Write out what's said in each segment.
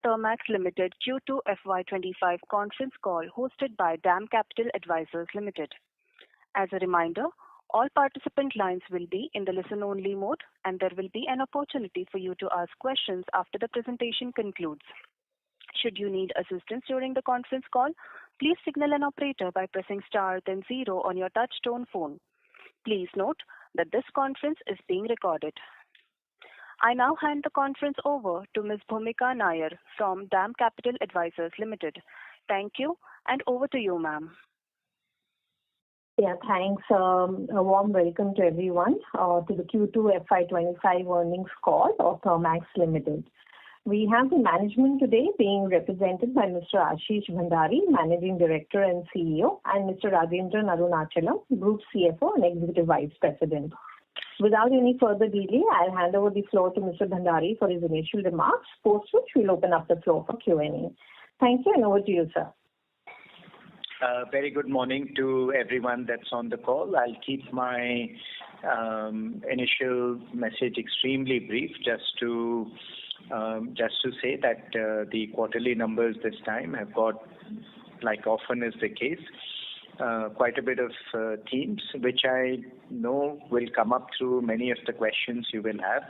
Thermax Limited Q2 FY25 conference call hosted by DAM Capital Advisors Limited. As a reminder, all participant lines will be in the listen-only mode, and there will be an opportunity for you to ask questions after the presentation concludes. Should you need assistance during the conference call, please signal an operator by pressing star then 0 on your touch-tone phone. Please note that this conference is being recorded. I now hand the conference over to Ms. Bhumika Nair from DAM Capital Advisors Limited. Thank you, and over to you, ma'am. Yeah, thanks. A warm welcome to everyone to the Q2 FY25 earnings call of Thermax Limited. We have the management today being represented by Mr. Ashish Bhandari, Managing Director and CEO, and Mr. Rajendran Arunachalam, Group CFO and Executive Vice President. Without any further delay, I'll hand over the floor to Mr. Bhandari for his initial remarks, post which we'll open up the floor for Q&A. Thank you, and over to you, sir. Very good morning to everyone that's on the call. I'll keep my initial message extremely brief, just to say that the quarterly numbers this time have got, like often is the case, quite a bit of themes, which I know will come up through many of the questions you will have.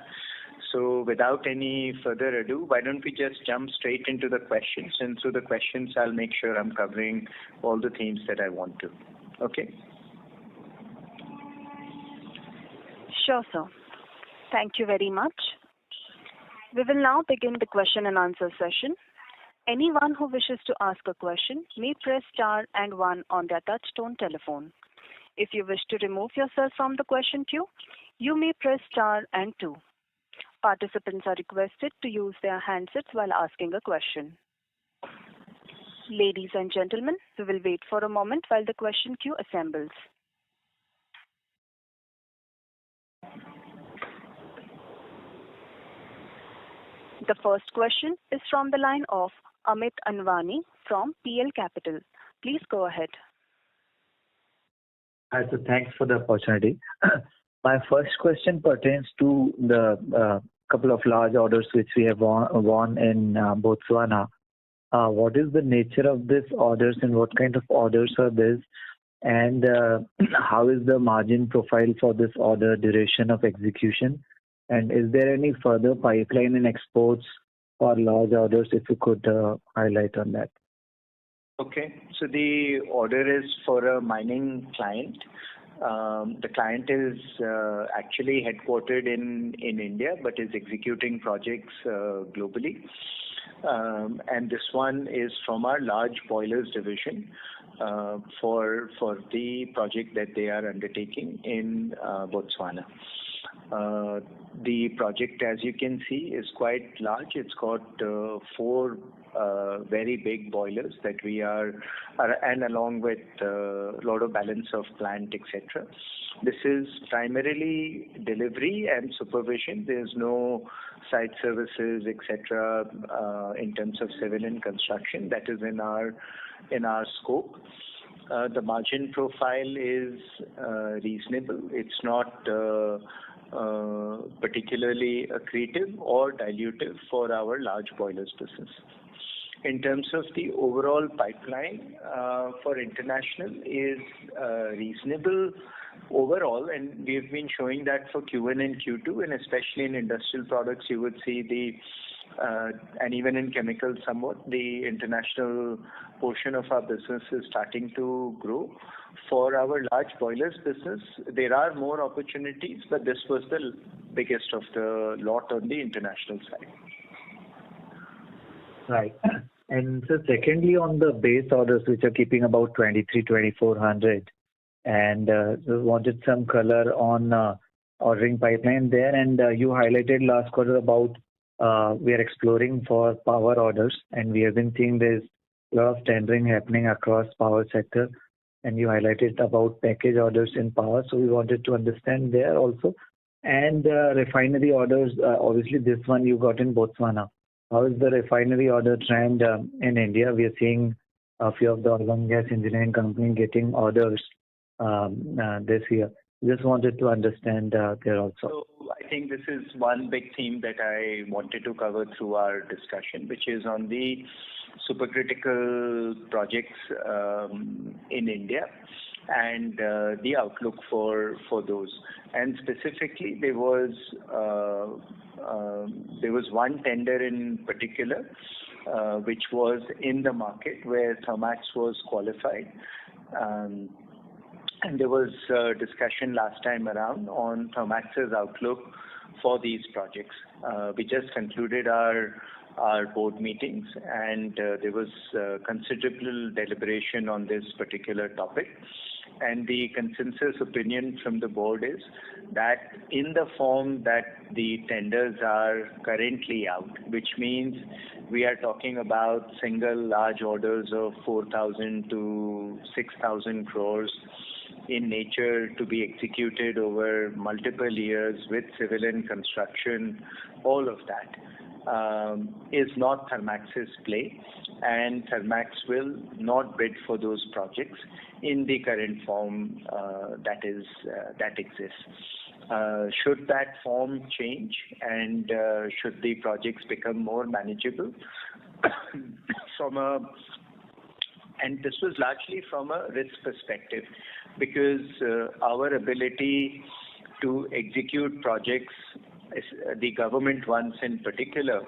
So without any further ado, why don't we just jump straight into the questions, and through the questions I'll make sure I'm covering all the themes that I want to. Okay? Sure, sir. Thank you very much. We will now begin the question and answer session. Anyone who wishes to ask a question may press star and 1 on their touch-tone telephone. If you wish to remove yourself from the question queue, you may press star and 2. Participants are requested to use their handsets while asking a question. Ladies and gentlemen, we will wait for a moment while the question queue assembles. The first question is from the line of Amit Anwani from PL Capital. Please go ahead. Hi, so thanks for the opportunity. My first question pertains to the couple of large orders which we have won in Botswana. What is the nature of these orders and what kind of orders are these? And how is the margin profile for this order, duration of execution? And is there any further pipeline in exports or large orders, if you could highlight on that? Okay, so the order is for a mining client. The client is actually headquartered in India, but is executing projects globally. And this one is from our large boilers division for the project that they are undertaking in Botswana. The project, as you can see, is quite large. It's got 4 very big boilers that we are, and along with a lot of balance of plant, etc. This is primarily delivery and supervision. There's no site services, etc. In terms of civil and construction. That is in our scope. The margin profile is reasonable. It's not particularly accretive or dilutive for our large boilers business. In terms of the overall pipeline for international is reasonable overall, and we've been showing that for Q1 and Q2, and especially in industrial products, you would see and even in chemicals somewhat, the international portion of our business is starting to grow. For our large boilers business, there are more opportunities, but this was the biggest of the lot on the international side. Right. And so secondly, on the base orders, which are keeping about 2,400, and wanted some color on ordering pipeline there. And you highlighted last quarter about we are exploring for power orders, and we have been seeing there's a lot of tendering happening across power sector. And you highlighted about package orders in power, so we wanted to understand there also. And refinery orders, obviously this one you got in Botswana. How is the refinery order trend in India? We are seeing a few of the oil and gas engineering companies getting orders this year. Just wanted to understand there also. So I I think this is one big theme that I wanted to cover through our discussion, which is on the supercritical projects in India and the outlook for those. And specifically, there was one tender in particular which was in the market where Thermax was qualified. And there was discussion last time around on Thermax's outlook for these projects. We just concluded our board meetings, and there was considerable deliberation on this particular topic. And the consensus opinion from the board is that in the form that the tenders are currently out, which means we are talking about single large orders of 4,000 to 6,000 crores in nature to be executed over multiple years with civil and construction, all of that is not Thermax's play, and Thermax will not bid for those projects in the current form that exists. Should that form change and should the projects become more manageable and this was largely from a risk perspective, because our ability to execute projects, the government ones in particular,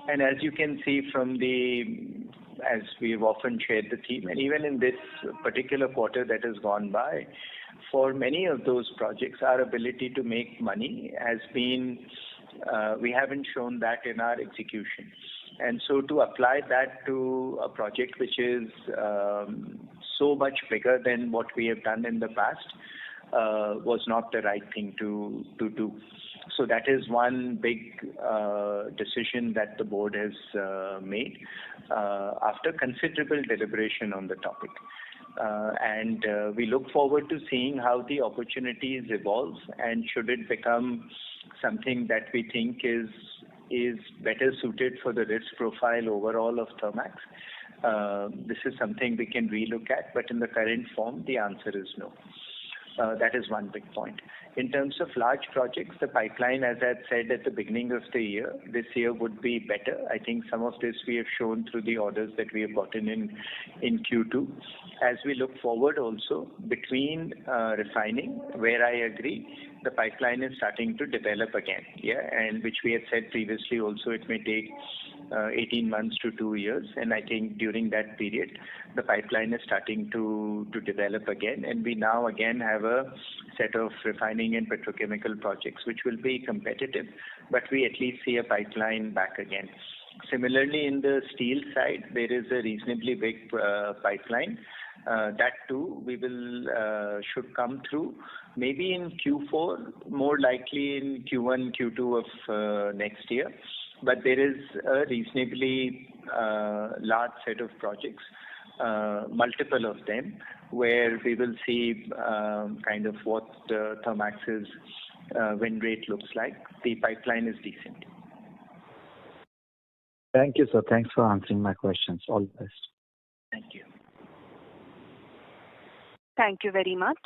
and as you can see from as we've often shared the theme, and even in this particular quarter that has gone by, for many of those projects, our ability to make money has been, we haven't shown that in our execution. And so to apply that to a project which is so much bigger than what we have done in the past was not the right thing to do. So that is one big decision that the board has made after considerable deliberation on the topic. And we look forward to seeing how the opportunities evolve, and should it become something that we think is better suited for the risk profile overall of Thermax, this is something we can relook at, but in the current form, the answer is no. That is one big point. In terms of large projects, the pipeline, as I had said at the beginning of the year, this year would be better. I think some of this we have shown through the orders that we have gotten in Q2. As we look forward also, between refining, where I agree, the pipeline is starting to develop again, and which we had said previously also, it may take 18 months to 2 years, and I think during that period, the pipeline is starting to develop again, and we now again have a set of refining and petrochemical projects which will be competitive, but we at least see a pipeline back again. Similarly, in the steel side, there is a reasonably big pipeline. That too, we will should come through maybe in Q4, more likely in Q1, Q2 of next year. But there is a reasonably large set of projects, multiple of them, where we will see kind of what Thermax's win rate looks like. The pipeline is decent. Thank you, sir. Thanks for answering my questions. All the best. Thank you. Thank you very much.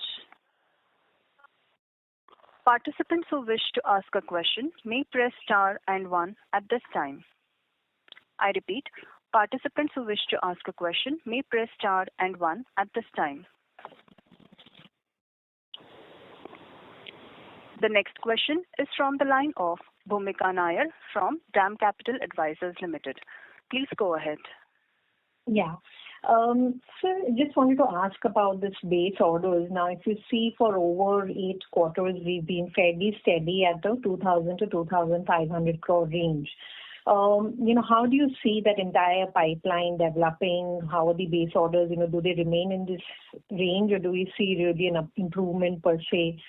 Participants who wish to ask a question may press star and 1 at this time. I repeat, participants who wish to ask a question may press star and 1 at this time. The next question is from the line of Bhumika Nair from DAM Capital Advisors Limited. Please go ahead. Yeah. Sir, just wanted to ask about this base orders. Now, if you see for over 8 quarters, we've been fairly steady at the 2,000 to 2,500 crore range. How do you see that entire pipeline developing? How are the base orders? Do they remain in this range, or do we see really an improvement per se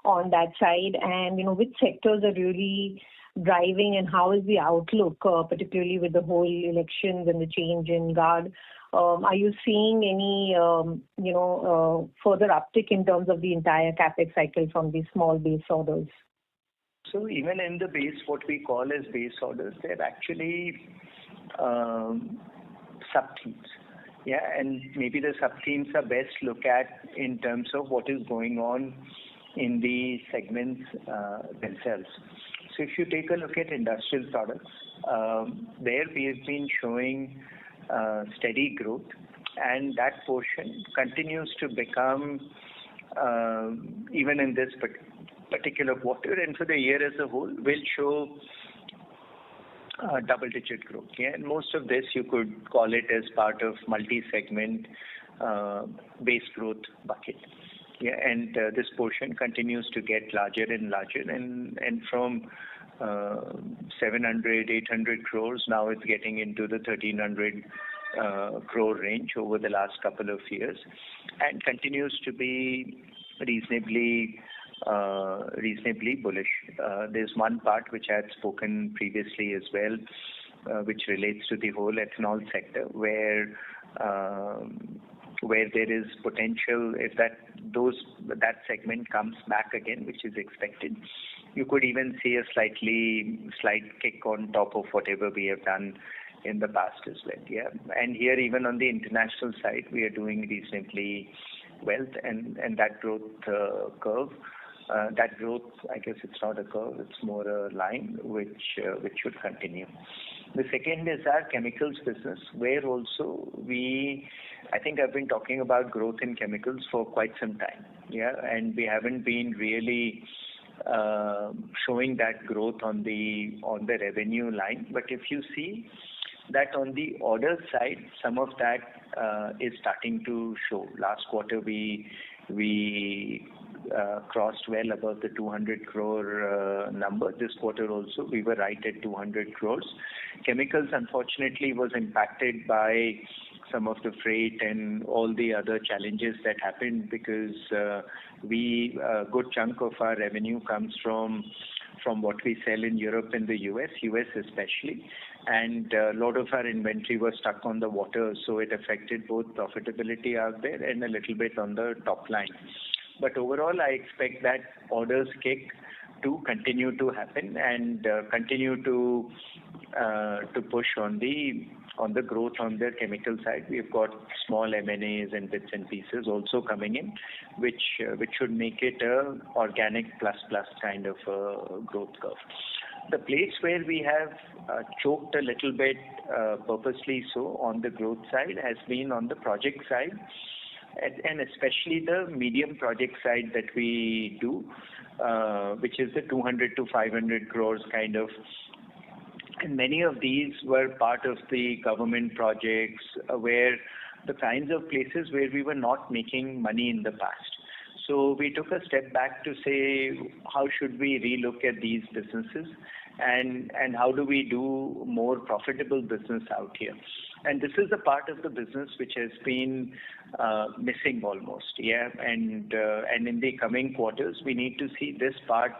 on that side? And, which sectors are really driving, and how is the outlook, particularly with the whole elections and the change in guard? Are you seeing any, further uptick in terms of the entire capex cycle from these small base orders? So even in the base, what we call as base orders, they're actually sub-themes. Yeah, and maybe the sub-themes are best looked at in terms of what is going on in the segments themselves. So if you take a look at industrial products, there we have been showing steady growth, and that portion continues to become, even in this particular quarter and for the year as a whole, will show double-digit growth. Yeah, and most of this you could call it as part of multi-segment base growth bucket. Yeah, and this portion continues to get larger and larger, and from 700, 800 crores, now it's getting into the 1300 crore range over the last couple of years, and continues to be reasonably bullish. There's one part which I had spoken previously as well, which relates to the whole ethanol sector, where there is potential if that segment comes back again, which is expected. You could even see a slight kick on top of whatever we have done in the past as well. Yeah, and here even on the international side, we are doing reasonably well, and that growth curve. That growth, I guess it's not a curve, it's more a line which should continue. The second is our chemicals business, where also I think I've been talking about growth in chemicals for quite some time. Yeah, and we haven't been really showing that growth on the revenue line. But if you see that on the order side, some of that is starting to show. Last quarter we crossed well above the 200 crore number. This quarter also we were right at 200 crores. Chemicals unfortunately was impacted by some of the freight and all the other challenges that happened, because a good chunk of our revenue comes from what we sell in Europe and the US especially, and a lot of our inventory was stuck on the water, so it affected both profitability out there and a little bit on the top line. But overall, I expect that orders kick to continue to happen and continue to push on the growth on the chemical side. We've got small M&As and bits and pieces also coming in, which should make it a organic plus kind of a growth curve. The place where we have choked a little bit purposely so on the growth side has been on the project side, and especially the medium project side that we do, which is the 200 to 500 crores kind of. And many of these were part of the government projects, where the kinds of places where we were not making money in the past. So we took a step back to say, how should we relook at these businesses, and how do we do more profitable business out here? And this is a part of the business which has been missing almost. Yeah, and in the coming quarters, we need to see this part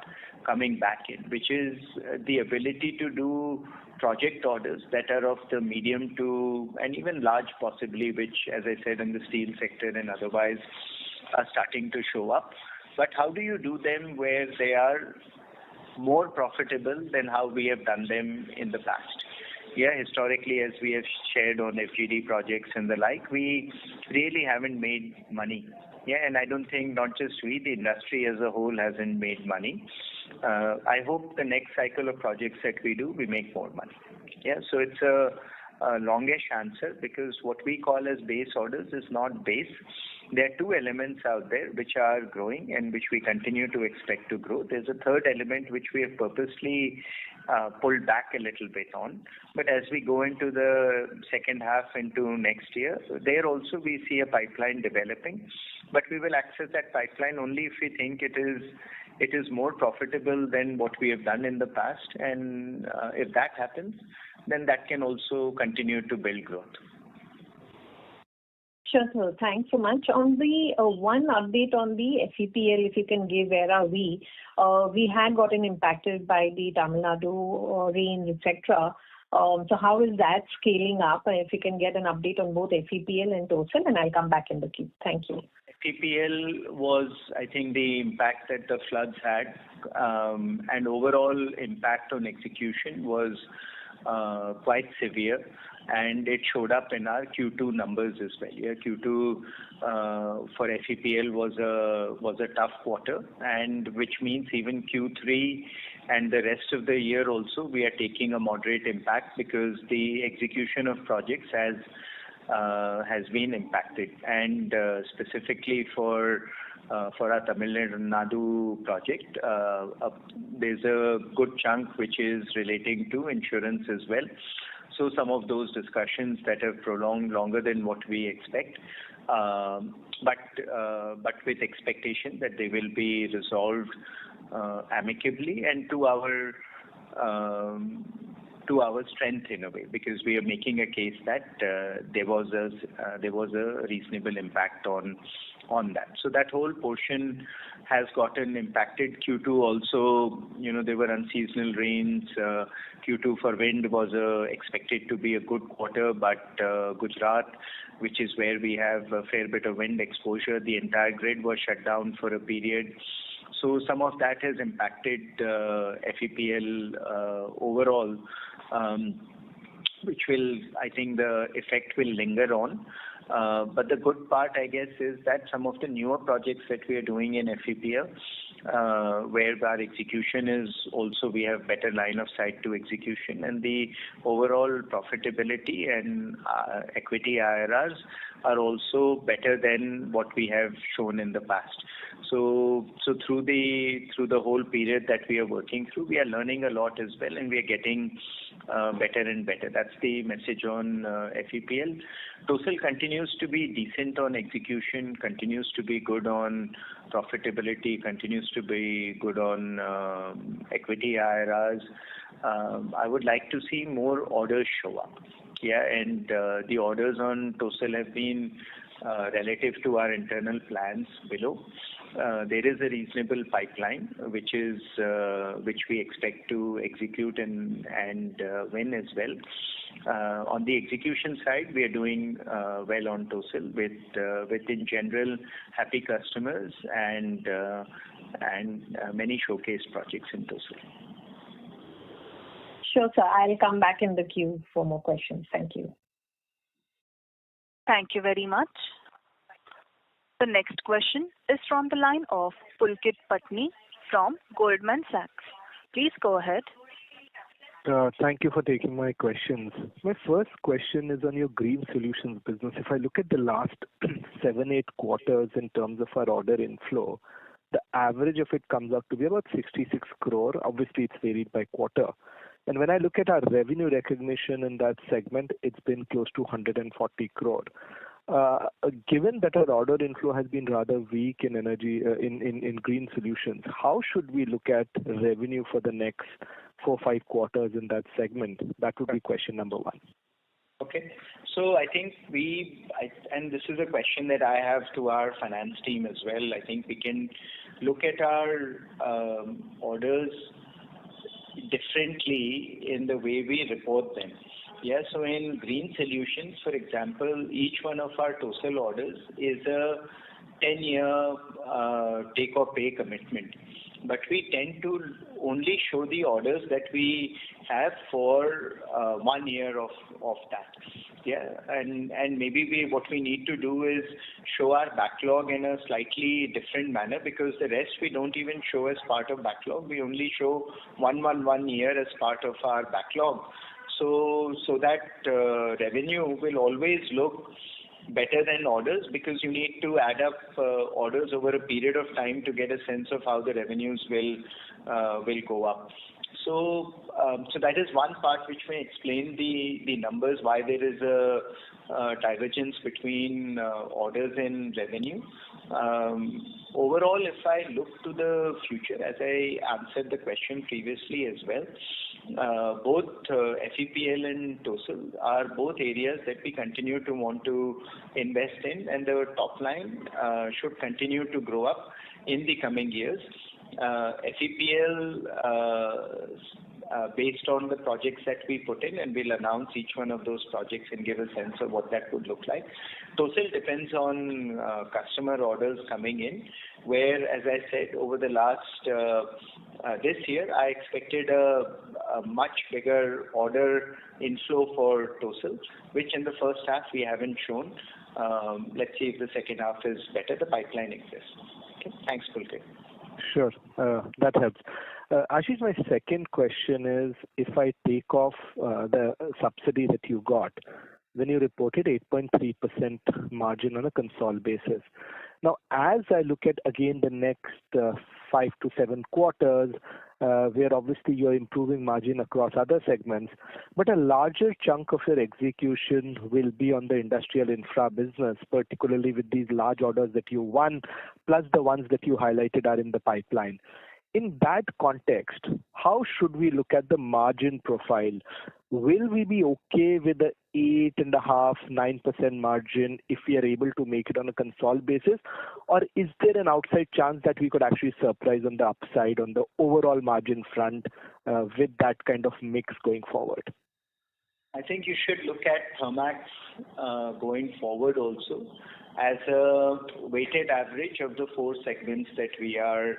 coming back in, which is the ability to do project orders that are of the medium to and even large possibly, which, as I said, in the steel sector and otherwise are starting to show up. But how do you do them where they are more profitable than how we have done them in the past? Yeah, historically, as we have shared on FGD projects and the like, we really haven't made money. Yeah, and I don't think not just we, the industry as a whole hasn't made money. I hope the next cycle of projects that we do, we make more money. Yeah, so it's a longish answer, because what we call as base orders is not base. There are two elements out there which are growing and which we continue to expect to grow. There's a third element which we have purposely pulled back a little bit on. But as we go into the second half into next year, there also we see a pipeline developing. But we will access that pipeline only if we think it is more profitable than what we have done in the past. And if that happens, then that can also continue to build growth. Sure, sir. Thanks so much. On the one update on the FEPL, if you can give, where are we? We had gotten impacted by the Tamil Nadu rains, etc. So how is that scaling up? If you can get an update on both FEPL and TOSL, and I'll come back in the queue. Thank you. FEPL was, I think, the impact that the floods had, and overall impact on execution was quite severe. and it showed up in our Q2 numbers as well. Yeah, Q2 for FEPL was a tough quarter, and which means even Q3 and the rest of the year also we are taking a moderate impact because the execution of projects has been impacted, and specifically for our Tamil Nadu project, there's a good chunk which is relating to insurance as well. So some of those discussions that have prolonged longer than what we expect, but with expectation that they will be resolved amicably and to our strength in a way, because we are making a case that there was a reasonable impact on that. So that whole portion has gotten impacted. Q2 also, there were unseasonal rains. Q2 for wind was expected to be a good quarter, but Gujarat, which is where we have a fair bit of wind exposure, the entire grid was shut down for a period. So some of that has impacted FEPL overall, which will, I think the effect will linger on. But the good part, I guess, is that some of the newer projects that we are doing in FEPL, where our execution is also, we have better line of sight to execution, and the overall profitability and equity IRRs are also better than what we have shown in the past. So through the whole period that we are working through, we are learning a lot as well, and we are getting better and better. That's the message on FEPL. TOSL continues to be decent on execution, continues to be good on profitability, continues to be good on equity IRRs. I would like to see more orders show up. Yeah, and the orders on TOSL have been relative to our internal plans below. There is a reasonable pipeline which we expect to execute and win as well. On the execution side, we are doing well on TOSL with in general happy customers and many showcase projects in TOSL. Sure, sir. I'll come back in the queue for more questions. Thank you. Thank you very much. The next question is from the line of Pulkit Patni from Goldman Sachs. Please go ahead. Thank you for taking my questions. My first question is on your green solutions business. If I look at the last 7-8 quarters in terms of our order inflow, the average of it comes out to be about 66 crore. Obviously, it's varied by quarter. And when I look at our revenue recognition in that segment, it's been close to 140 crore. Given that our order inflow has been rather weak in energy in green solutions, how should we look at revenue for the next 4-5 quarters in that segment? That would be question number one. Okay. So I think and this is a question that I have to our finance team as well. I think we can look at our orders differently in the way we report them. Yeah, so in green solutions, for example, each one of our TOSL orders is a 10-year take or pay commitment. But we tend to only show the orders that we have for 1 year of that. Yeah, and maybe what we need to do is show our backlog in a slightly different manner, because the rest we don't even show as part of backlog. We only show 1 year as part of our backlog. So that revenue will always look better than orders, because you need to add up orders over a period of time to get a sense of how the revenues will go up. So that is one part which may explain the numbers, why there is a divergence between orders and revenue. Overall, if I look to the future, as I answered the question previously as well, both FEPL and TOSL are both areas that we continue to want to invest in, and the top line should continue to grow up in the coming years. FEPL based on the projects that we put in, and we'll announce each one of those projects and give a sense of what that would look like. TOSIL depends on customer orders coming in, where, as I said, over the last this year, I expected a much bigger order inflow for TOSIL, which in the first half we haven't shown. Let's see if the second half is better. The pipeline exists. Okay. Thanks, Pulkit. Sure, that helps. Ashish, my second question is, if I take off the subsidy that you got, then you reported 8.3% margin on a consol basis. Now, as I look at again the next 5 to 7 quarters, where obviously you're improving margin across other segments, but a larger chunk of your execution will be on the industrial infra business, particularly with these large orders that you won, plus the ones that you highlighted are in the pipeline. In that context, how should we look at the margin profile? Will we be okay with the 8.5%, 9% margin if we are able to make it on a consol basis? Or is there an outside chance that we could actually surprise on the upside on the overall margin front with that kind of mix going forward? I think you should look at Thermax going forward also as a weighted average of the 4 segments that we are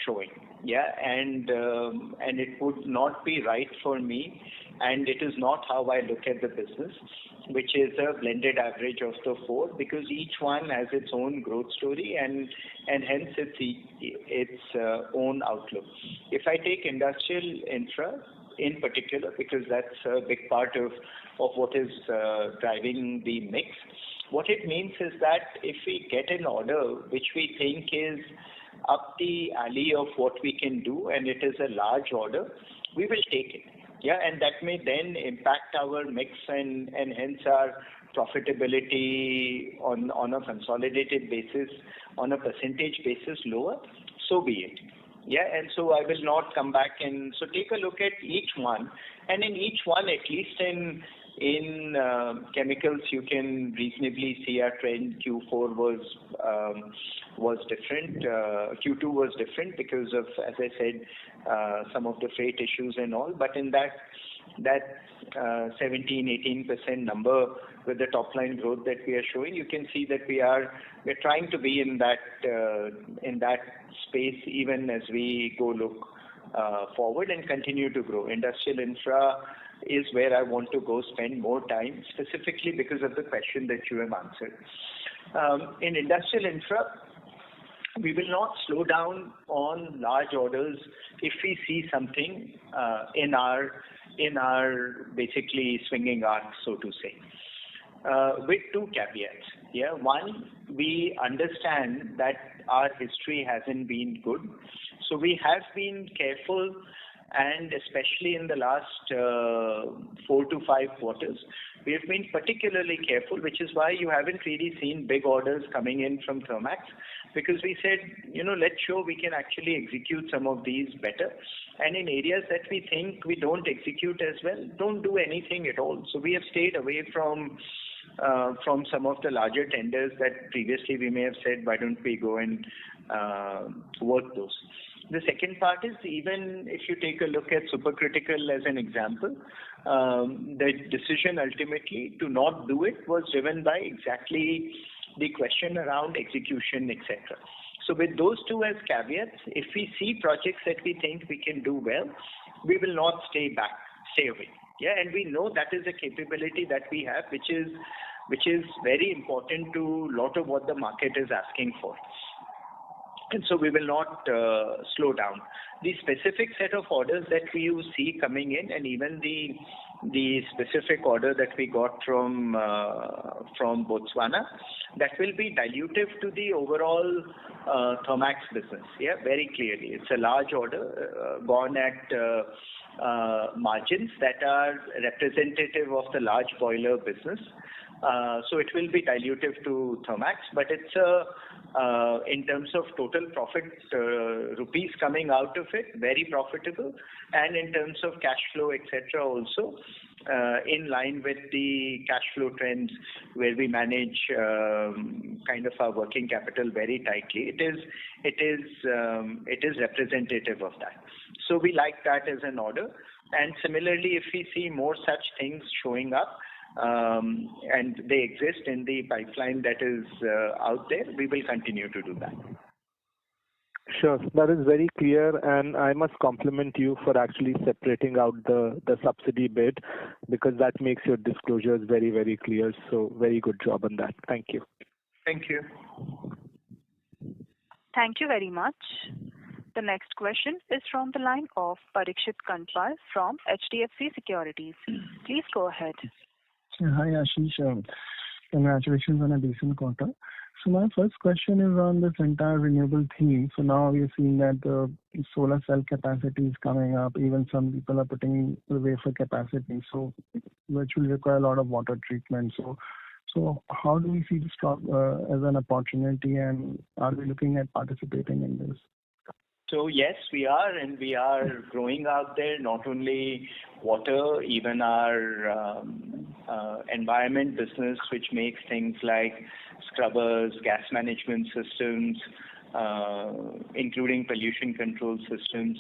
showing. Yeah, and it would not be right for me, and it is not how I look at the business, which is a blended average of the 4, because each one has its own growth story and hence its own outlook. If I take industrial infra in particular, because that's a big part of what is driving the mix, what it means is that if we get an order which we think is up the alley of what we can do, and it is a large order, we will take it. Yeah, and that may then impact our mix and hence our profitability on a consolidated basis, on a percentage basis lower, so be it. Yeah, and so I will not come back and so take a look at each one, and in each one, at least in chemicals, you can reasonably see our trend. Q4 was different. Q2 was different because of, as I said, some of the freight issues and all. But in that 17-18% number with the top line growth that we are showing, you can see that we're trying to be in that space even as we go look forward and continue to grow. Industrial infra is where I want to go spend more time, specifically because of the question that you have answered. In industrial infra, we will not slow down on large orders if we see something in our basically swinging arc, so to say. With 2 caveats. Yeah, one, we understand that our history hasn't been good, so we have been careful, and especially in the last 4 to 5 quarters, we have been particularly careful, which is why you haven't really seen big orders coming in from Thermax, because we said, let's show we can actually execute some of these better. And in areas that we think we don't execute as well, don't do anything at all. So we have stayed away from some of the larger tenders that previously we may have said, why don't we go and work those. The second part is, even if you take a look at supercritical as an example, the decision ultimately to not do it was driven by exactly the question around execution, etc. So with those 2 as caveats, if we see projects that we think we can do well, we will not stay away. Yeah, and we know that is a capability that we have, which is very important to a lot of what the market is asking for. And so we will not slow down. The specific set of orders that we see coming in, and even the specific order that we got from Botswana, that will be dilutive to the overall Thermax business. Yeah, very clearly. It's a large order gone at margins that are representative of the large boiler business. So it will be dilutive to Thermax, but it's in terms of total profit rupees coming out of it, very profitable, and in terms of cash flow, etc., also in line with the cash flow trends where we manage kind of our working capital very tightly. It is representative of that. So we like that as an order. And similarly, if we see more such things showing up, and they exist in the pipeline that is out there, we will continue to do that. Sure. That is very clear, and I must compliment you for actually separating out the subsidy bit, because that makes your disclosures very, very clear. So very good job on that. Thank you. Thank you. Thank you very much. The next question is from the line of Parikshit Kandpal from HDFC Securities. Please go ahead. Hi, Ashish. Congratulations on a decent quarter. So my first question is on this entire renewable theme. So now we are seeing that the solar cell capacity is coming up. Even some people are putting the wafer capacity, so which will require a lot of water treatment. So how do we see this as an opportunity, and are we looking at participating in this? So yes, we are, and we are growing out there, not only water, even our environment business, which makes things like scrubbers, gas management systems, including pollution control systems.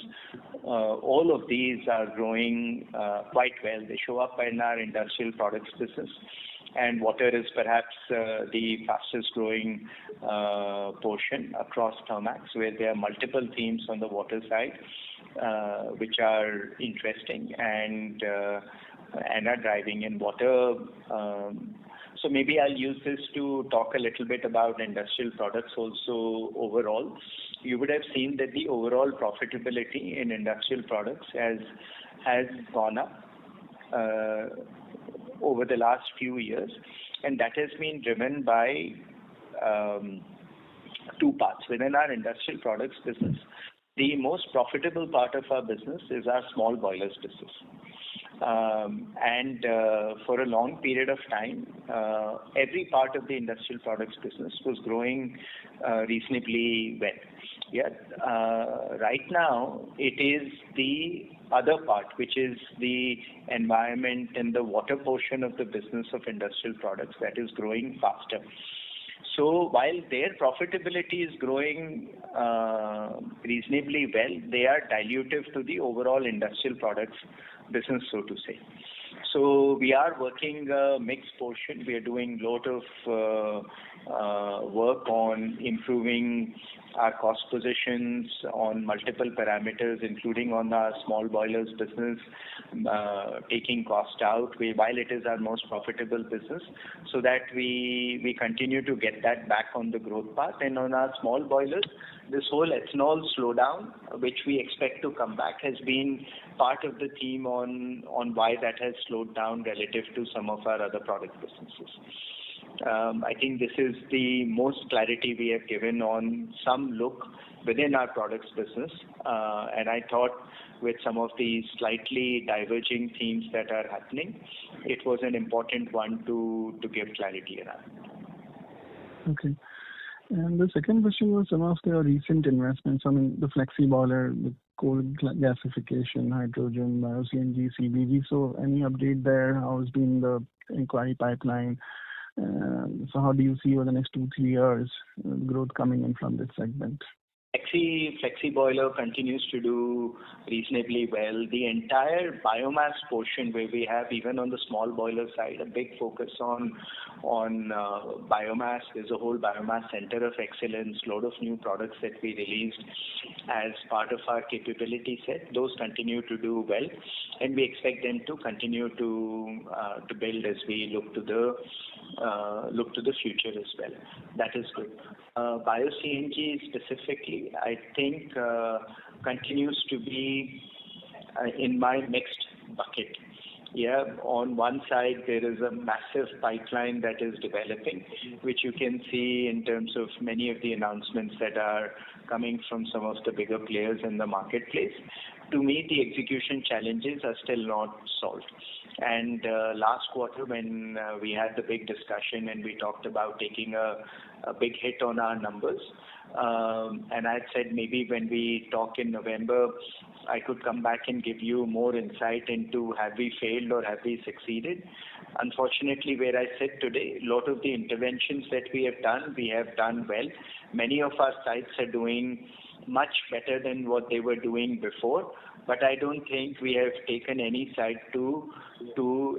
All of these are growing quite well. They show up in our industrial products business. And water is perhaps the fastest growing portion across Thermax, where there are multiple themes on the water side, which are interesting and are driving in water. So maybe I'll use this to talk a little bit about industrial products also overall. You would have seen that the overall profitability in industrial products has gone up over the last few years, and that has been driven by two parts. Within our industrial products business, the most profitable part of our business is our small boilers business. And for a long period of time, every part of the industrial products business was growing reasonably well. Yet, right now, it is the other part, which is the environment and the water portion of the business of industrial products, that is growing faster. So while their profitability is growing reasonably well, they are dilutive to the overall industrial products business, so to say. So we are working a mixed portion. We are doing a lot of work on improving our cost positions on multiple parameters, including on our small boilers business, taking cost out while it is our most profitable business, so that we continue to get that back on the growth path. And on our small boilers, this whole ethanol slowdown, which we expect to come back, has been part of the theme on why that has slowed down relative to some of our other product businesses. I think this is the most clarity we have given on some look within our products business, and I thought with some of the slightly diverging themes that are happening, it was an important one to give clarity around. Okay. And the second question was some of your recent investments. I mean, the flexi boiler, the coal gasification, hydrogen, bio-CNG, CBG. So any update there? How has been the inquiry pipeline? So how do you see over the next 2-3 years growth coming in from this segment? Flexi boiler continues to do reasonably well. The entire biomass portion, where we have, even on the small boiler side, a big focus on biomass. There's a whole biomass center of excellence, a lot of new products that we released as part of our capability set. Those continue to do well, and we expect them to continue to build as we look to the future as well. That is good. Bio-CNG specifically, I think, continues to be in my mixed bucket. Yeah, on one side there is a massive pipeline that is developing, which you can see in terms of many of the announcements that are coming from some of the bigger players in the marketplace. To me, the execution challenges are still not solved. And last quarter, when we had the big discussion and we talked about taking a big hit on our numbers, and I had said maybe when we talk in November, I could come back and give you more insight into have we failed or have we succeeded. Unfortunately, where I sit today, a lot of the interventions that we have done well. Many of our sites are doing much better than what they were doing before, but I don't think we have taken any side to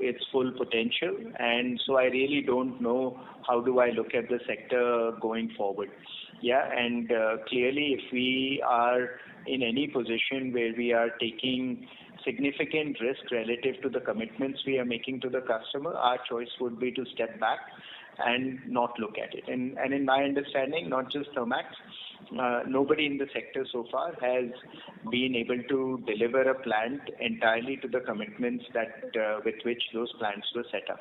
its full potential, and so I really don't know how do I look at the sector going forward. Yeah, and clearly if we are in any position where we are taking significant risk relative to the commitments we are making to the customer, our choice would be to step back and not look at it. And in my understanding, not just Thermax, nobody in the sector so far has been able to deliver a plant entirely to the commitments that with which those plants were set up.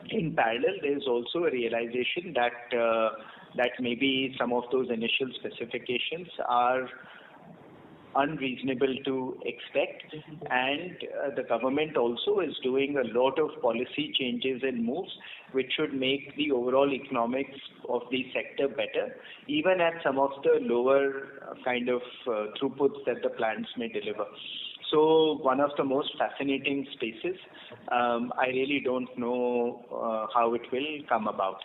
In parallel, there is also a realization that maybe some of those initial specifications are unreasonable to expect, and the government also is doing a lot of policy changes and moves which should make the overall economics of the sector better, even at some of the lower kind of throughputs that the plants may deliver. So one of the most fascinating spaces. I really don't know how it will come about.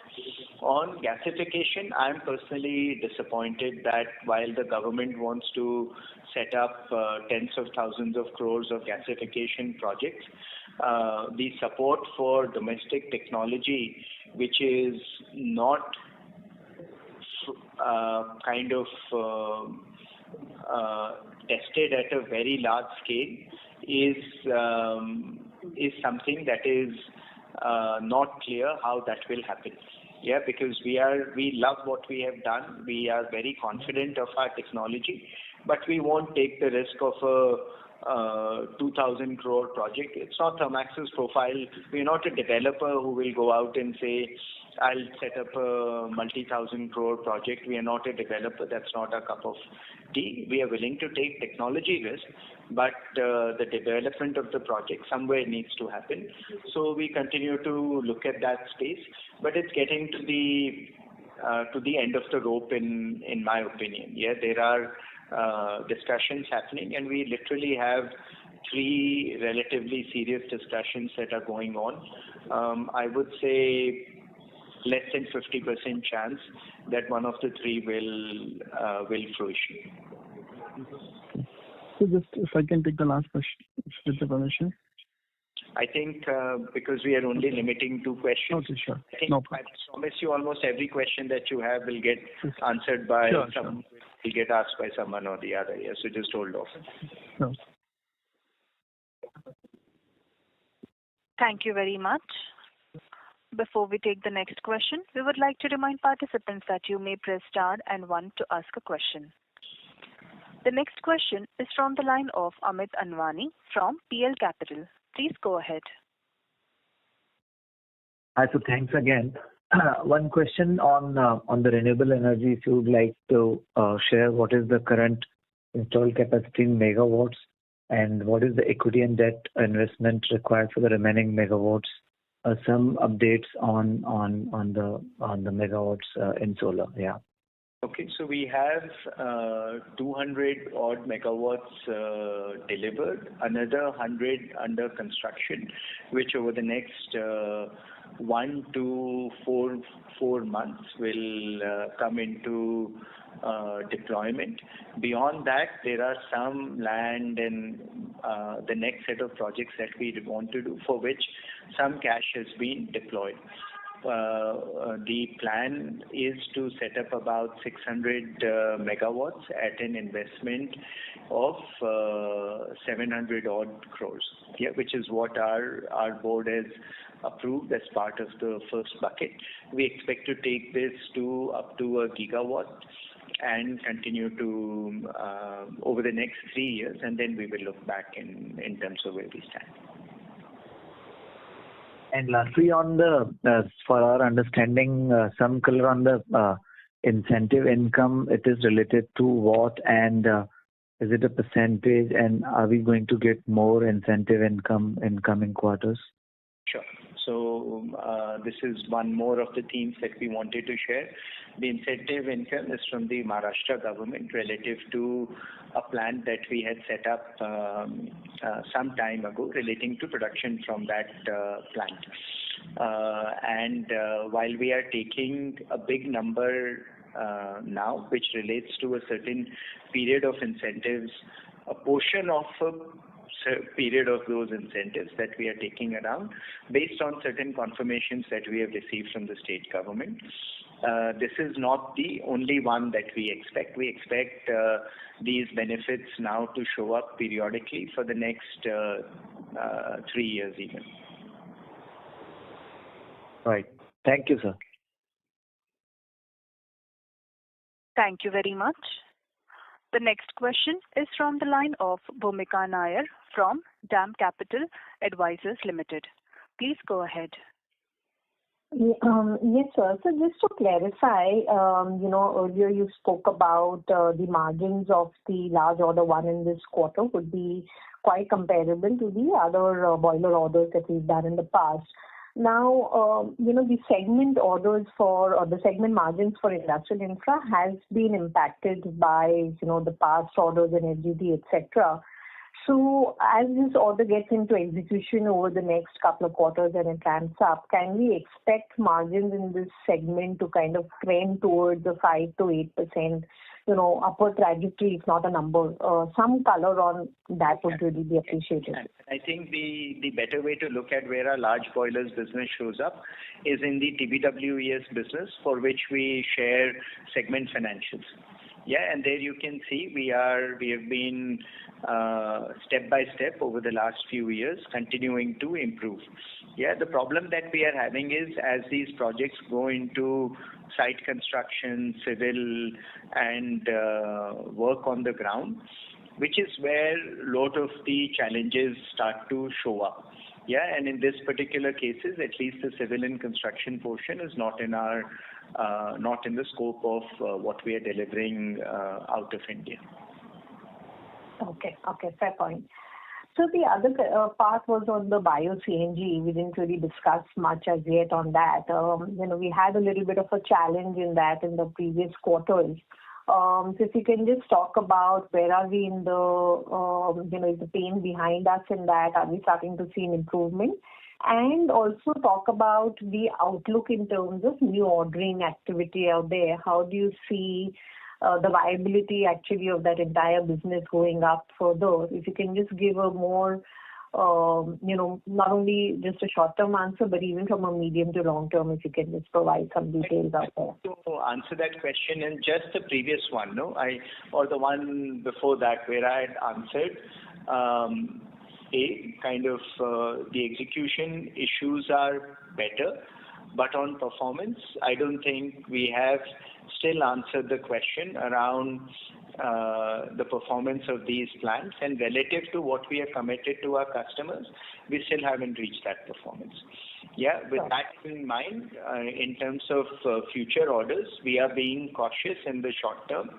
On gasification, I'm personally disappointed that while the government wants to set up tens of thousands of crores of gasification projects, the support for domestic technology, which is not tested at a very large scale, is something that is not clear how that will happen. Yeah, because we love what we have done. We are very confident of our technology, but we won't take the risk of a 2,000 crore project. It's not Thermax's profile. We're not a developer who will go out and say, I'll set up a multi-thousand crore project. We are not a developer. That's not our cup of tea. We are willing to take technology risk, but the development of the project somewhere needs to happen. So we continue to look at that space, but it's getting to the end of the rope in my opinion. Yeah, there are discussions happening, and we literally have 3 relatively serious discussions that are going on. I would say less than 50% chance that one of the 3 will fruition. So just if I can take the last question, with the permission. I think because we are only limiting 2 questions. Okay, sure. I think No problem. I promise you almost every question that you have will get answered by someone. Will get asked by someone or the other. Yeah, so just hold off. No. Thank you very much. Before we take the next question, we would like to remind participants that you may press star and 1 to ask a question. The next question is from the line of Amit Anwani from PL Capital. Please go ahead. Hi, so thanks again. One question on the renewable energy. If you would like to share what is the current installed capacity in megawatts, and what is the equity and debt investment required for the remaining megawatts? Some updates on the megawatts in solar. Yeah. Okay, so we have 200 odd megawatts delivered, another 100 under construction, which over the next 1 to 4 months will come into deployment. Beyond that, there are some land and the next set of projects that we want to do, for which some cash has been deployed. The plan is to set up about 600 megawatts at an investment of 700 odd crores, yeah, which is what our board has approved as part of the first bucket. We expect to take this to up to a gigawatt and continue to over the next 3 years, and then we will look back in terms of where we stand. And lastly, on for our understanding, some color on the incentive income. It is related to what, and is it a percentage, and are we going to get more incentive income in coming quarters? Sure. So this is one more of the themes that we wanted to share. The incentive income is from the Maharashtra government relative to a plant that we had set up some time ago relating to production from that plant. And while we are taking a big number now, which relates to a certain period of incentives, a portion of a period of those incentives that we are taking around based on certain confirmations that we have received from the state government. This is not the only one that we expect. We expect these benefits now to show up periodically for the next 3 years even. Right. Thank you, sir. Thank you very much. The next question is from the line of Bhumika Nair from DAM Capital Advisors Limited. Please go ahead. Yes, sir. So just to clarify, earlier you spoke about the margins of the large order one in this quarter would be quite comparable to the other boiler orders that we've done in the past. Now, the segment orders or the segment margins for industrial infra has been impacted by, the past orders in FGD, etc. So as this order gets into execution over the next couple of quarters and it ramps up, can we expect margins in this segment to kind of trend towards the 5 to 8%, upward trajectory, if not a number? Some color on that would really be appreciated. I think the better way to look at where our large boilers business shows up is in the TBWES business, for which we share segment financials. Yeah, and there you can see we have been step by step over the last few years continuing to improve. Yeah, the problem that we are having is as these projects go into site construction, civil, and work on the ground, which is where a lot of the challenges start to show up. Yeah, and in this particular cases, at least the civil and construction portion is not in the scope of what we are delivering out of India. Okay, fair point. So the other part was on the bio-CNG. We didn't really discuss much as yet on that. We had a little bit of a challenge in that in the previous quarters. So if you can just talk about where are we in is the pain behind us in that? Are we starting to see an improvement? And also talk about the outlook in terms of new ordering activity out there. How do you see the viability actually of that entire business going up further? If you can just give a more, not only just a short-term answer, but even from a medium to long-term, if you can just provide some details out there. To answer that question in just the previous one, or the one before that where I had answered, the execution issues are better, but on performance, I don't think we have still answered the question around the performance of these plants, and relative to what we have committed to our customers, we still haven't reached that performance. Yeah, with that in mind, in terms of future orders, we are being cautious in the short term.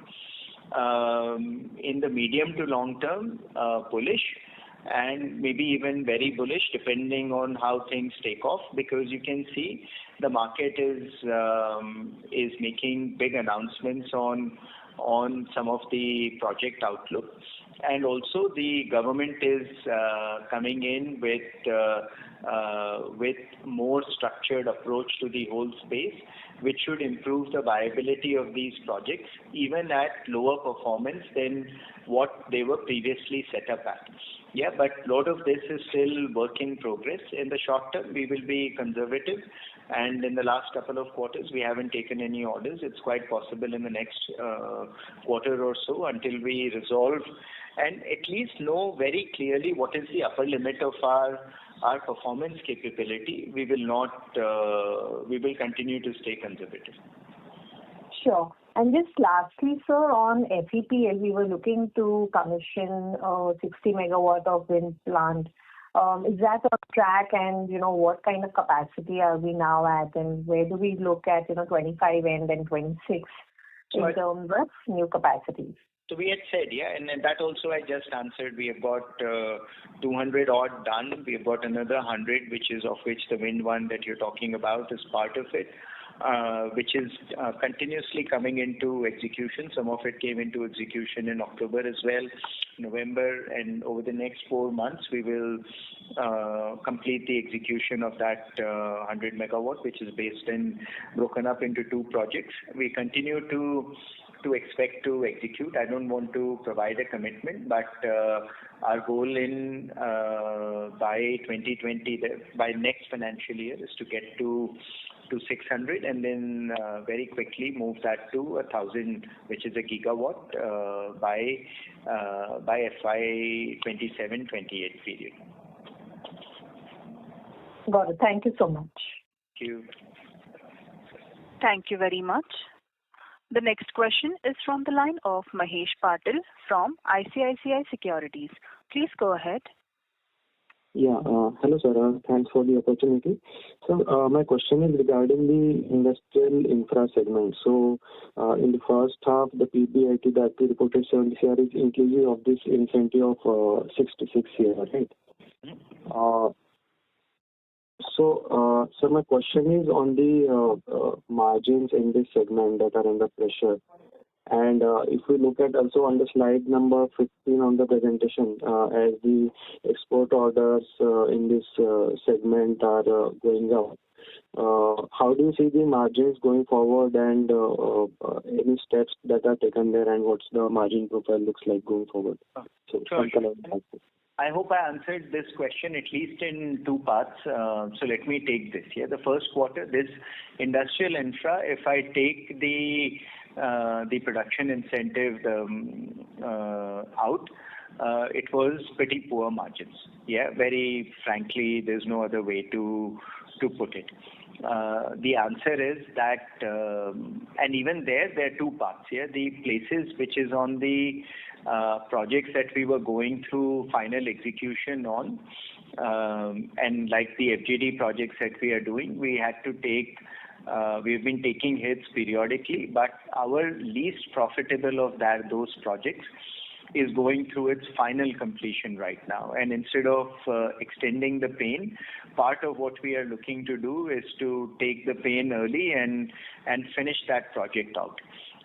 In the medium to long term, bullish, and maybe even very bullish depending on how things take off, because you can see the market is making big announcements on some of the project outlook, and also the government is coming in with more structured approach to the whole space, which should improve the viability of these projects even at lower performance than what they were previously set up at. Yeah, but a lot of this is still work in progress. In the short term, we will be conservative, and in the last couple of quarters, we haven't taken any orders. It's quite possible in the next quarter or so, until we resolve and at least know very clearly what is the upper limit of our performance capability. We will continue to stay conservative. Sure. And just lastly, sir, on FEPL, we were looking to commission 60 megawatt of wind plant. Is that on track, and what kind of capacity are we now at, and where do we look at 25 end and 26 in terms of new capacities? So we had said, and that also I just answered. We have got 200 odd done. We have got another 100, which the wind one that you're talking about is part of it. which is continuously coming into execution. Some of it came into execution in October as well, November, and over the next 4 months we will complete the execution of that 100 megawatt, which is broken up into 2 projects. We continue to expect to execute. I don't want to provide a commitment, but our goal by 2020, by next financial year, is to get to 600 and then very quickly move that to 1,000, which is a gigawatt by FY27-28 period. Got it. Thank you so much. Thank you. Thank you very much. The next question is from the line of Mahesh Patil from ICICI Securities. Please go ahead. Yeah. Hello, sir. Thanks for the opportunity. So my question is regarding the industrial infra segment. So in the first half, the PBIT that we reported 70 crore is inclusive of this incentive of 66 crore, right? So my question is on the margins in this segment that are under pressure. And if we look at also on the slide number 15 on the presentation, as the export orders in this segment are going up, how do you see the margins going forward, and any steps that are taken there, and what's the margin profile looks like going forward? So Sure. some I hope I answered this question at least in 2 parts. So let me take this. Yeah, the first quarter, this industrial infra, if I take the production incentive out, it was pretty poor margins. Yeah, very frankly, there's no other way to put it. The answer is that, and even there are 2 parts here. The places which is on the projects that we were going through final execution on, and like the FGD projects that we are doing, we've been taking hits periodically, but our least profitable of those projects is going through its final completion right now. And instead of extending the pain, part of what we are looking to do is to take the pain early and finish that project out.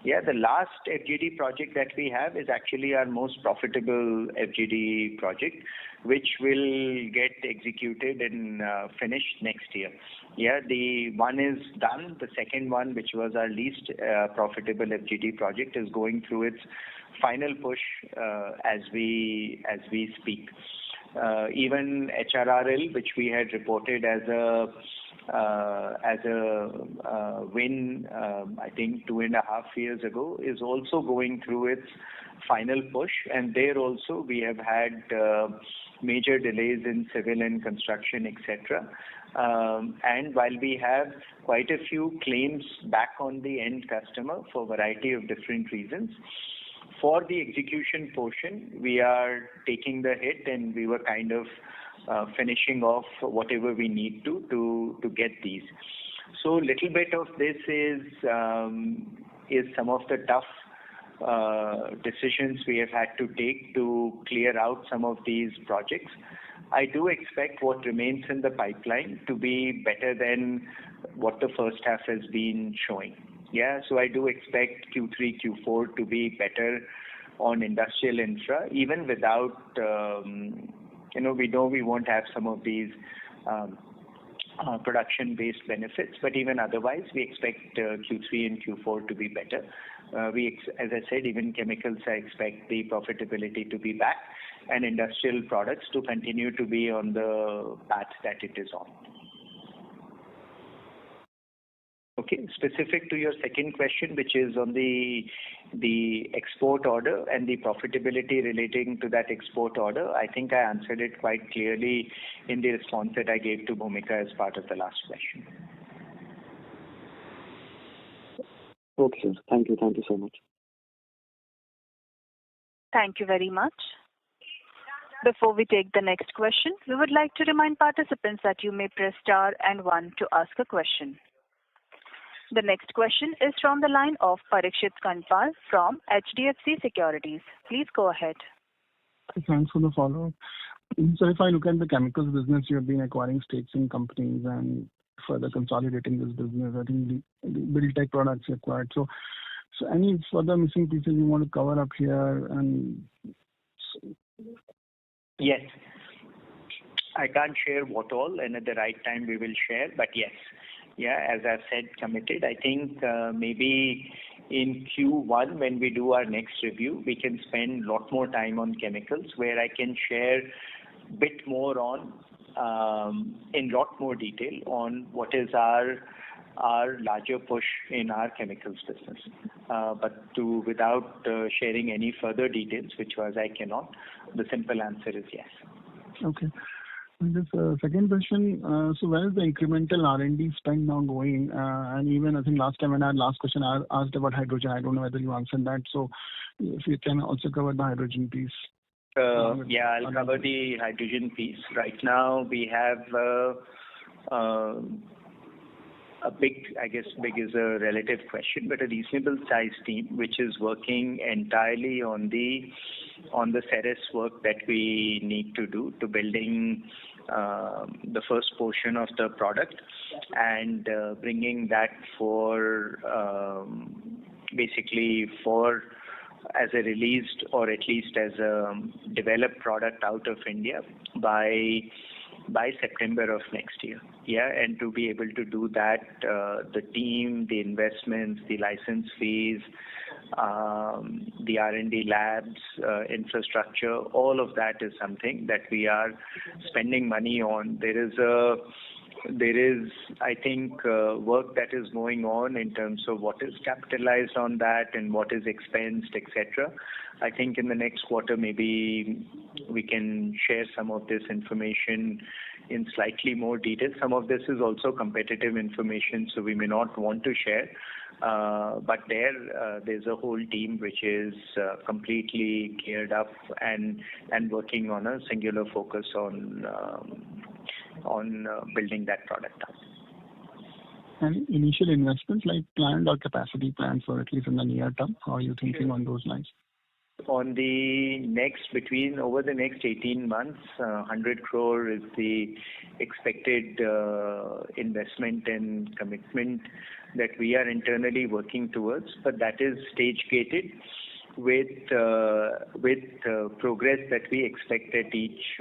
Yeah, the last FGD project that we have is actually our most profitable FGD project, which will get executed and finished next year. Yeah, the one is done. The second one, which was our least profitable FGD project, is going through its final push as we speak. Even HRRL, which we had reported as a win, I think 2.5 years ago, is also going through its final push. And there also we have had major delays in civil and construction, etc. And while we have quite a few claims back on the end customer for a variety of different reasons, for the execution portion, we are taking the hit, and we were kind of finishing off whatever we need to get these. So little bit of this is some of the tough decisions we have had to take to clear out some of these projects. I do expect what remains in the pipeline to be better than what the first half has been showing. Yeah, so I do expect Q3, Q4 to be better on industrial infra, even without, we know we won't have some of these production-based benefits, but even otherwise, we expect Q3 and Q4 to be better. As I said, even chemicals, I expect the profitability to be back, and industrial products to continue to be on the path that it is on. Okay, specific to your second question, which is on the export order and the profitability relating to that export order, I think I answered it quite clearly in the response that I gave to Bhumika as part of the last question. Okay, sir. Thank you. Thank you so much. Thank you very much. Before we take the next question, we would like to remind participants that you may press star and 1 to ask a question. The next question is from the line of Parikshit Kandpal from HDFC Securities. Please go ahead. Thanks for the follow-up. So if I look at the chemicals business, you have been acquiring stakes in companies, and if further consolidating this business. I think the build tech products acquired. So any further missing pieces you want to cover up here? And yes, I can't share what all, and at the right time we will share. But yes, as I've said, committed. I think maybe in Q1 when we do our next review, we can spend a lot more time on chemicals, where I can share a bit more on in lot more detail on what is our larger push in our chemicals business. But without sharing any further details, which was I cannot, the simple answer is yes. Okay. And this second question, so where is the incremental R&D spend now going? And even I think last time when I had last question, I asked about hydrogen. I don't know whether you answered that. So if you can also cover the hydrogen piece. I'll cover the hydrogen piece. Right now we have a big, I guess big is a relative question, but a reasonable sized team which is working entirely on the Ceres work that we need to do to building the first portion of the product and bringing that for basically for as a released or at least as a developed product out of India by September of next year. And to be able to do that, the team, the investments, the license fees, the R&D labs, infrastructure, all of that is something that we are spending money on. There is, I think, work that is going on in terms of what is capitalized on that and what is expensed, etc. I think in the next quarter, maybe we can share some of this information in slightly more detail. Some of this is also competitive information, so we may not want to share. But there's a whole team which is completely geared up and working on a singular focus on building that product up. And initial investments like planned or capacity plans for at least in the near term, how are you thinking on those lines? On the over the next 18 months, 100 crore is the expected investment and commitment that we are internally working towards, but that is stage gated with progress that we expect at each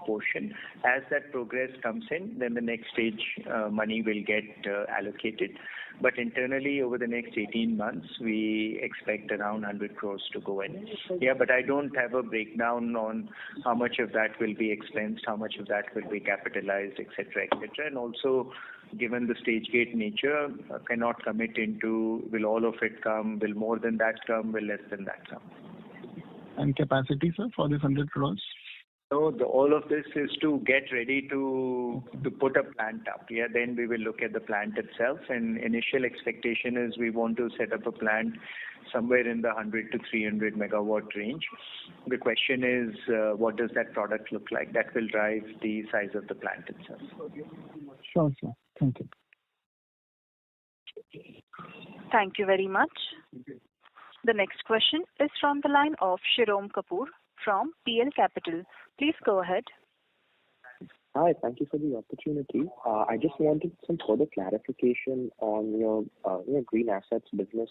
portion. As that progress comes in, then the next stage money will get allocated. But internally, over the next 18 months, we expect around 100 crores to go in. But I don't have a breakdown on how much of that will be expensed, how much of that will be capitalized, etc., etc. And also, given the stage gate nature, cannot commit into will all of it come, will more than that come, will less than that come. And capacity, sir, for this 100 crores? So all of this is to get ready to put a plant up. Then we will look at the plant itself. And initial expectation is we want to set up a plant somewhere in the 100 to 300 megawatt range. The question is, what does that product look like? That will drive the size of the plant itself. Sure, sir. Thank you. Thank you very much. The next question is from the line of Shirom Kapoor from PL Capital. Please go ahead. Hi, thank you for the opportunity. I just wanted some further clarification on your green assets business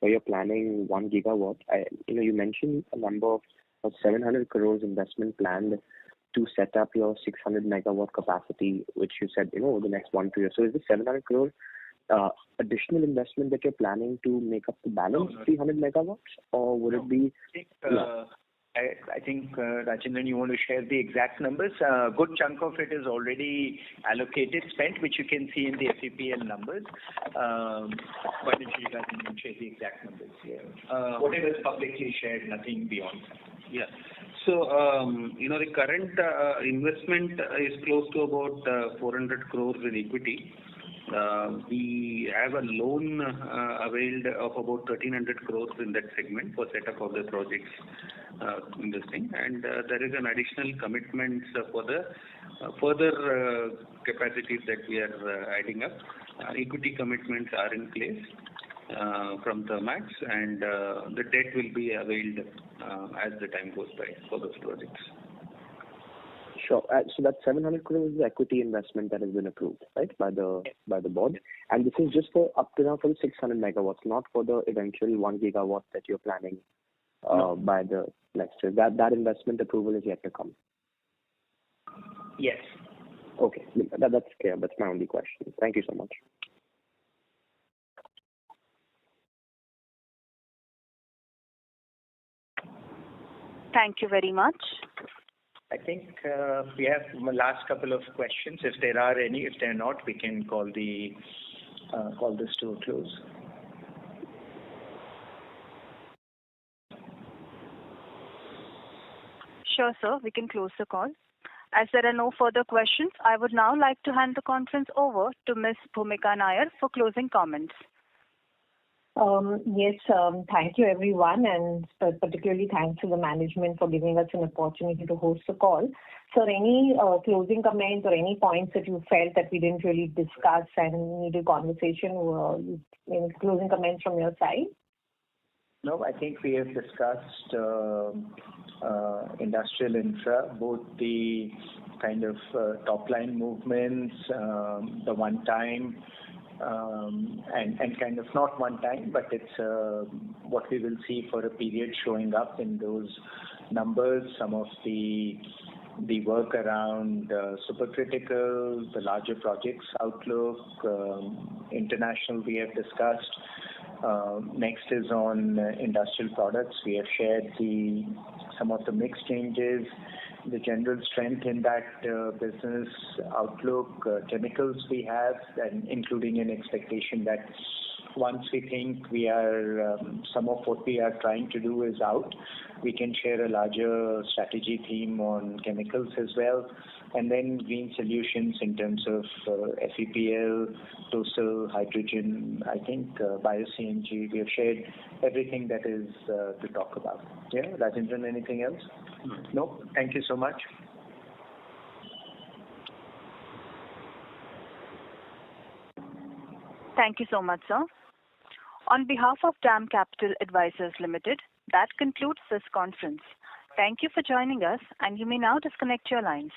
where you're planning 1 gigawatt. You mentioned a number of 700 crores investment planned to set up your 600 megawatt capacity, which you said over the next 1-2 years. So is this 700 crores additional investment that you're planning to make up the balance 300 megawatts, or would it be? I think, Rajendran, you want to share the exact numbers. A good chunk of it is already allocated, spent, which you can see in the FEPL numbers. Why don't you guys share the exact numbers here? Whatever is publicly shared, nothing beyond that. So, the current investment is close to about 400 crores in equity. We have a loan availed of about 1,300 crores in that segment for setup of the projects in this thing. And there is an additional commitment for the further capacities that we are adding up. Equity commitments are in place from Thermax, and the debt will be availed as the time goes by for those projects. Sure. So that 700 crore is the equity investment that has been approved, right, by the board, and this is just for up to now for the 600 megawatts, not for the eventual 1 gigawatt that you're planning by the next year. That investment approval is yet to come. Yes. Okay, that's clear. That's my only question. Thank you so much. Thank you very much. I think we have the last couple of questions. If there are any, if there are not, we can call this to a close. Sure, sir. We can close the call. As there are no further questions, I would now like to hand the conference over to Ms. Bhumika Nair for closing comments. Yes, thank you everyone, and particularly thanks to the management for giving us an opportunity to host the call. So any closing comments or any points that you felt that we didn't really discuss and need a conversation, any closing comments from your side? No, I think we have discussed industrial infra, both the kind of top-line movements, the one-time, and kind of not one time, but it's what we will see for a period showing up in those numbers. Some of the work around supercritical, the larger projects outlook, international we have discussed. Next is on industrial products. We have shared some of the mix changes, the general strength in that business outlook, chemicals we have, and including an expectation that once we think we are some of what we are trying to do is out, we can share a larger strategy theme on chemicals as well. And then green solutions in terms of FEPL, TOSL, hydrogen, I think bio-CNG. We have shared everything that is to talk about. Yeah, Rajendran, anything else? No? Thank you so much. Thank you so much, sir. On behalf of DAM Capital Advisors Limited, that concludes this conference. Thank you for joining us, and you may now disconnect your lines.